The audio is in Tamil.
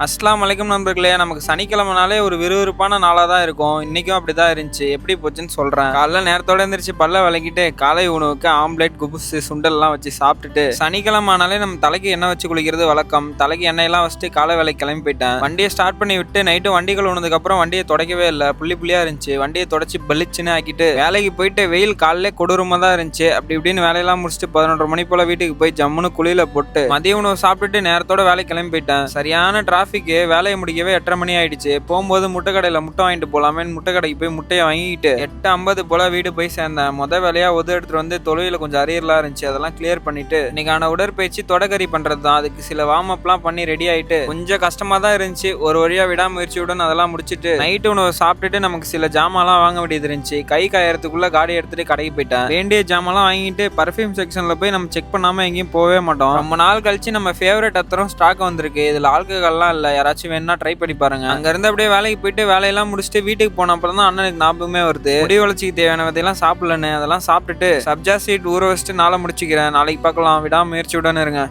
அஸ்ஸலாமு அலைக்கும் நண்பர்களே. நமக்கு சனிக்கிழமைனாலே ஒரு விறுவிறுப்பான நாளாக தான் இருக்கும். இன்றைக்கும் அப்படி தான் இருந்துச்சு. எப்படி போச்சுன்னு சொல்கிறேன். காலைல நேரத்தோட எந்திரிச்சு பல்ல விளக்கிட்டு காலை உணவுக்கு ஆம்லேட், குபுசு, சுண்டல்லாம் வச்சு சாப்பிட்டுட்டு சனிக்கிழமை ஆனாலே நம்ம தலைக்கு எண்ணெய் வச்சு குளிக்கிறது வழக்கம். தலைக்கு எண்ணெயெல்லாம் வச்சுட்டு காலை வேலைக்கு கிளம்பி போயிட்டேன். வண்டியை ஸ்டார்ட் பண்ணி விட்டு நைட்டு வண்டிகள் உணதுக்கப்புறம் வண்டியை தொடக்கவே இல்லை. புள்ளியாக இருந்துச்சு. வண்டியை தொடச்சி பளிச்சுன்னு ஆக்கிட்டு வேலைக்கு போயிட்டு வெயில் காலையிலே கொடூரமாக தான் இருந்துச்சு. அப்படி இப்படின்னு வேலையெல்லாம் முடிச்சுட்டு 11:30 மணி போல் வீட்டுக்கு போய் ஜம்முன்னு குளியில போட்டு மதிய உணவு சாப்பிட்டுட்டு நேரத்தோட வேலைக்கு கிளம்பி போயிட்டேன். சரியான டிராஃபிக்கு. வேலையை முடிக்கவே 8:30 மணி ஆயிடுச்சு. போகும்போது முட்டை கடையில் முட்டை வாங்கிட்டு போகலாமே முட்டை கடைக்கு போய் முட்டையை வாங்கிட்டு 8:50 போல வீடு போய் சேர்ந்தேன். வேலையா எடுத்துட்டு வந்து தொழில கொஞ்சம் அரியர்லாம் இருந்துச்சு. அதெல்லாம் கிளியர் பண்ணிட்டு இன்னைக்கான உடற்பயிற்சி தொடக்கறி பண்றது தான். அதுக்கு சில வார்ம் அப்லாம் பண்ணி ரெடி ஆயிட்டு கொஞ்சம் கஷ்டமா தான் இருந்துச்சு. ஒரு வழியா விடாமுயற்சியுடன் அதெல்லாம் முடிச்சுட்டு நைட்டு உணவு சாப்பிட்டுட்டு நமக்கு சில ஜாமான்லாம் வாங்க வேண்டியது இருந்துச்சு. கை காயறதுக்குள்ள காடி எடுத்துட்டு கடைக்கு போயிட்டேன். வேண்டிய ஜாமான்லாம் வாங்கிட்டு பர்ஃபியூம் செக்ஷன்ல போய் நம்ம செக் பண்ணாம எங்கேயும் போகவே மாட்டோம். ரொம்ப நாள் கழிச்சு நம்ம ஃபேவரட் அத்தரும் ஸ்டாக் வந்திருக்கு. இதுல ஆல்கஹால்லாம் இல்ல. யாராச்சும் வேணா ட்ரை பண்ணி பாருங்க. அங்க இருந்து அப்படியே வேலைக்கு போயிட்டு வேலையெல்லாம் முடிச்சுட்டு வீட்டுக்கு போன அப்புறம் தான் அண்ணனுக்கு ஞாபகமே வருது. முடி வளர்ச்சிக்கு தேவையான விதையெல்லாம் சாப்பிடலன்னு. அதெல்லாம் சாப்பிட்டுட்டு சப்ஜா சீட் ஊற வச்சுட்டு நாளை முடிச்சுக்கிறேன். நாளைக்கு பார்க்கலாம். விடாமுயற்சியுடன் இருங்க.